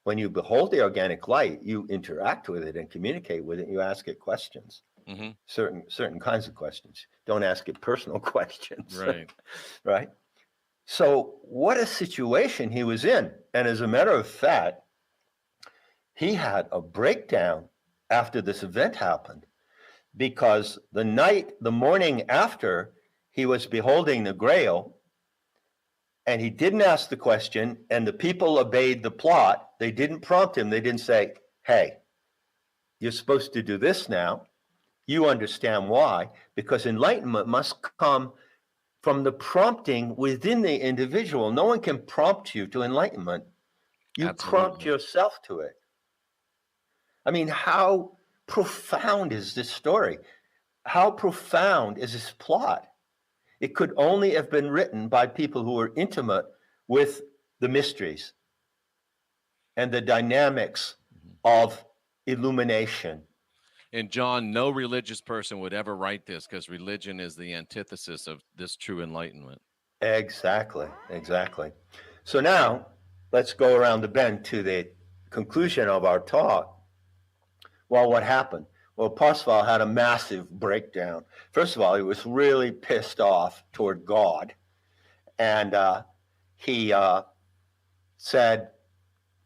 When you behold the organic light, you interact with it and communicate with it. You ask it questions, Mm-hmm. certain kinds of questions. Don't ask it personal questions. Right. Right. So what a situation he was in. And as a matter of fact, he had a breakdown after this event happened, because the morning after he was beholding the Grail, and he didn't ask the question, and the people obeyed the plot. They didn't prompt him. They didn't say, hey, you're supposed to do this now. You understand why, because enlightenment must come from the prompting within the individual. No one can prompt you to enlightenment. You prompt Absolutely. yourself to it. I mean, how profound is this story? How profound is this plot? It could only have been written by people who were intimate with the mysteries and the dynamics of illumination. And John, no religious person would ever write this, because religion is the antithesis of this true enlightenment. Exactly. So now let's go around the bend to the conclusion of our talk. Well, what happened? Well, Parsifal had a massive breakdown. First of all, he was really pissed off toward God. And he said,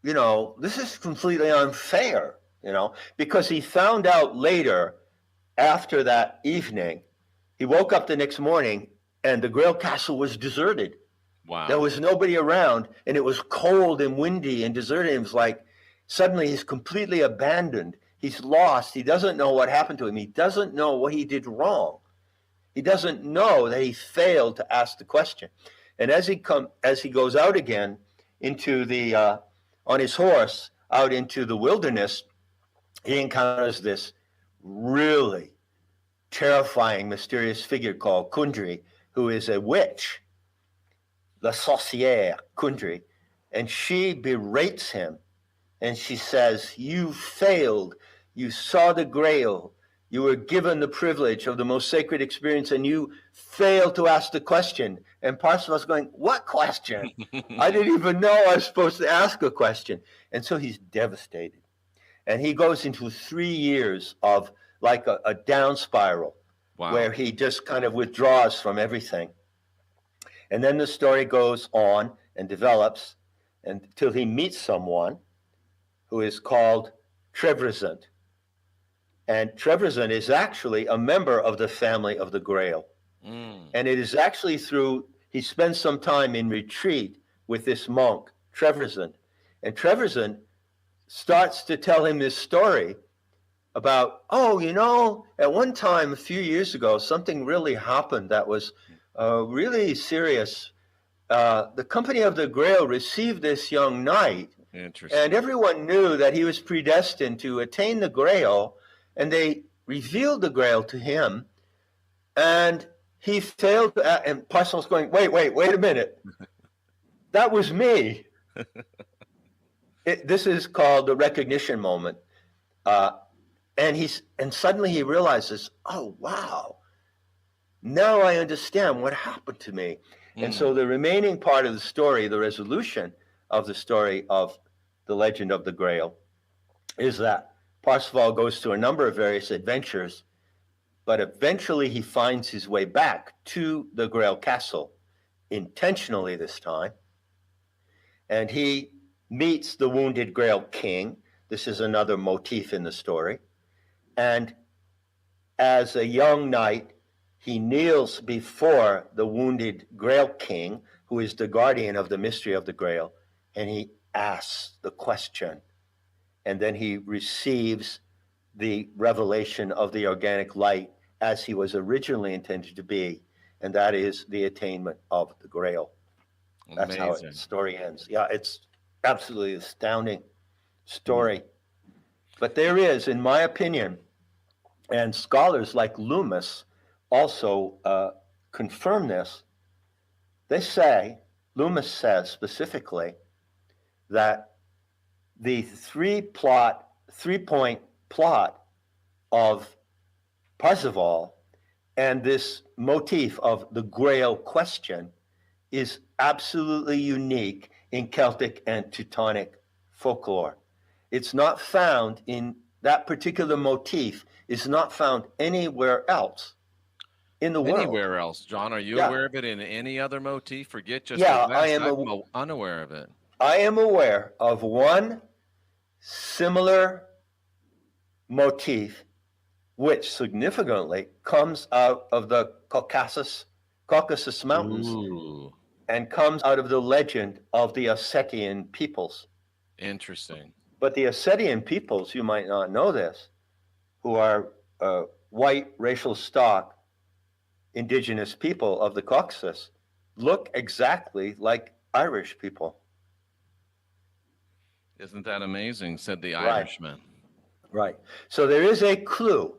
this is completely unfair, because he found out later, after that evening, he woke up the next morning and the Grail Castle was deserted. Wow. There was nobody around, and it was cold and windy and deserted. It was like suddenly he's completely abandoned. He's lost. He doesn't know what happened to him. He doesn't know what he did wrong. He doesn't know that he failed to ask the question. And as he goes out again into on his horse out into the wilderness, he encounters this really terrifying, mysterious figure called Kundry, who is a witch, la sorcière Kundry, and she berates him, and she says, "You failed. You saw the Grail. You were given the privilege of the most sacred experience, and you failed to ask the question." And Parsifal's going, "What question? I didn't even know I was supposed to ask a question." And so he's devastated. And he goes into 3 years of like a down spiral. Wow. Where he just kind of withdraws from everything. And then the story goes on and develops until he meets someone who is called Trevisan. And Trevisan is actually a member of the family of the Grail. And it is actually he spends some time in retreat with this monk, Trevisan. And Trevisan starts to tell him this story about, at one time a few years ago, something really happened that was really serious. The company of the Grail received this young knight. Interesting. And everyone knew that he was predestined to attain the Grail, and they revealed the Grail to him, and he failed. And Parsifal's going, wait a minute. That was me. This is called the recognition moment. And suddenly he realizes, oh, wow, now I understand what happened to me. And so the remaining part of the story, the resolution of the story of the legend of the Grail, is that Parsifal goes through a number of various adventures, but eventually he finds his way back to the Grail Castle, intentionally this time, and he meets the wounded Grail King. This is another motif in the story. And as a young knight, he kneels before the wounded Grail King, who is the guardian of the mystery of the Grail, and he asks the question. And then he receives the revelation of the organic light as he was originally intended to be, and that is the attainment of the Grail. That's how the story ends. Yeah, it's absolutely astounding story. But there is, in my opinion, and scholars like Loomis also confirm this. They say, Loomis says specifically, that the three-point plot of Parsifal and this motif of the Grail question is absolutely unique in Celtic and Teutonic folklore. It's not found in that particular motif, is not found anywhere else in the world. Anywhere else, John? Are you aware of it in any other motif? Forget just the West. I'm unaware of it. I am aware of one similar motif which significantly comes out of the Caucasus Mountains and comes out of the legend of the Ossetian peoples. Interesting. But the Ossetian peoples, you might not know this, who are white racial stock indigenous people of the Caucasus, look exactly like Irish people. Isn't that amazing? Said the Irishman. Right. So there is a clue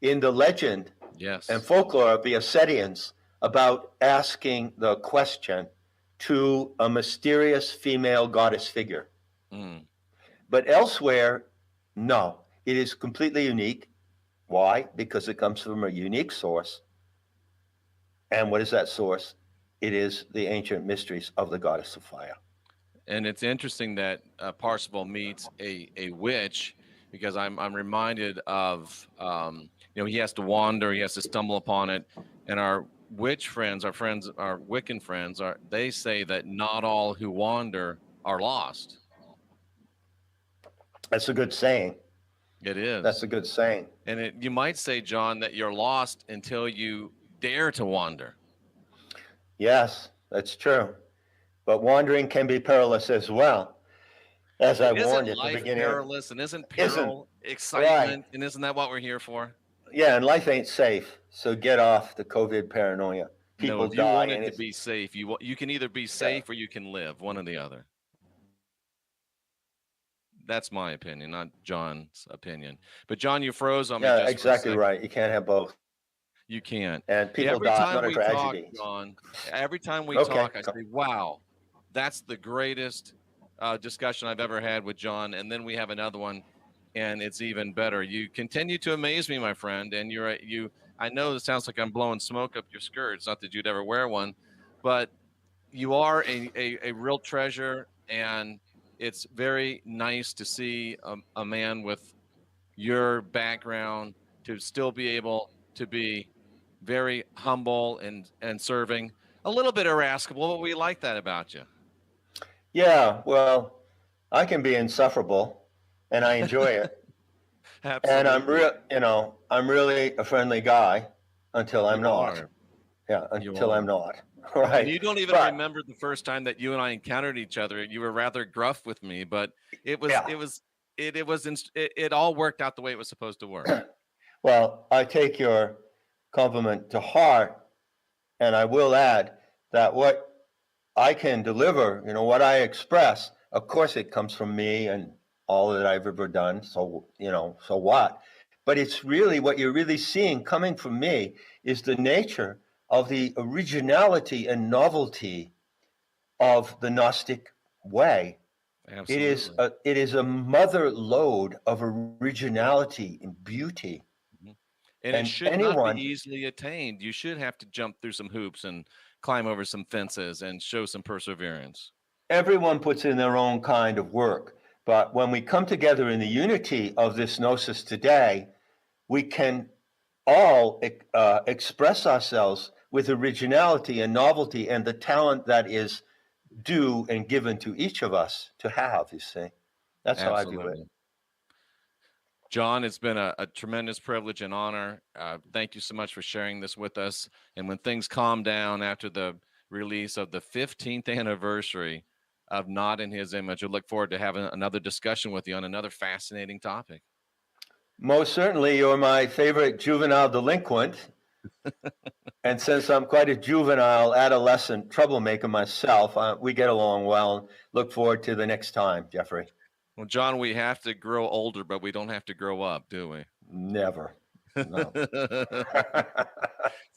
in the legend and folklore of the Ossetians about asking the question to a mysterious female goddess figure. But elsewhere, no, it is completely unique. Why? Because it comes from a unique source. And what is that source? It is the ancient mysteries of the goddess of fire. And it's interesting that Parsifal meets a witch, because I'm reminded of, he has to wander, he has to stumble upon it. And our witch friends, our Wiccan friends, they say that not all who wander are lost. That's a good saying. It is. That's a good saying. And you might say, John, that you're lost until you dare to wander. Yes, that's true. But wandering can be perilous as well. As I warned at the beginning. Perilous, and isn't peril excitement? Right. And isn't that what we're here for? Yeah, and life ain't safe. So get off the COVID paranoia. People die. You want it to be safe. You can either be safe or you can live, one or the other. That's my opinion, not John's opinion. But John, you froze on me. Yeah, exactly right. You can't have both. You can't. And people die, not a tragedy. John, every time we talk, I say, wow, that's the greatest discussion I've ever had with John. And then we have another one, and it's even better. You continue to amaze me, my friend. And I know it sounds like I'm blowing smoke up your skirt. It's not that you'd ever wear one, but you are a real treasure. And it's very nice to see a man with your background to still be able to be very humble and serving, a little bit irascible, but we like that about you. Yeah, well, I can be insufferable, and I enjoy it. Absolutely. And I'm really a friendly guy until I'm not. Yeah, until I'm not. Right. And you don't even remember the first time that you and I encountered each other. You were rather gruff with me, but it all worked out the way it was supposed to work. Well, I take your compliment to heart, and I will add that what I can deliver, what I express, of course it comes from me and all that I've ever done. So, so what? But it's really what you're really seeing coming from me is the nature of the originality and novelty of the Gnostic way. Absolutely. It is a mother lode of originality and beauty. Mhm. And it And should not be anyone, easily attained. You should have to jump through some hoops and climb over some fences and show some perseverance. everyone puts in their own kind of work. But when we come together in the unity of this gnosis today, we can all express ourselves with originality and novelty and the talent that is due and given to each of us to have, you see. That's how I view it. Absolutely. John, it's been a tremendous privilege and honor. Thank you so much for sharing this with us. And when things calm down after the release of the 15th anniversary of Not in His Image, I look forward to having another discussion with you on another fascinating topic. Most certainly, you're my favorite juvenile delinquent. And since I'm quite a juvenile adolescent troublemaker myself, we get along well. Look forward to the next time, Jeffrey. Well, John, we have to grow older, but we don't have to grow up, do we? Never. No.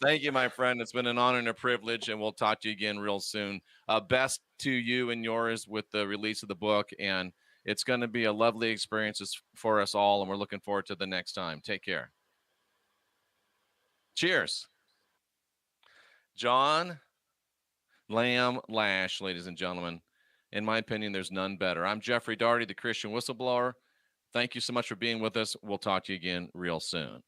Thank you, my friend. It's been an honor and a privilege, and we'll talk to you again real soon. Best to you and yours with the release of the book, and it's going to be a lovely experience for us all, and we're looking forward to the next time. Take care. Cheers. John Lamb Lash, ladies and gentlemen. In my opinion, there's none better. I'm Jeffrey Daugherty, the Christian whistleblower. Thank you so much for being with us. We'll talk to you again real soon.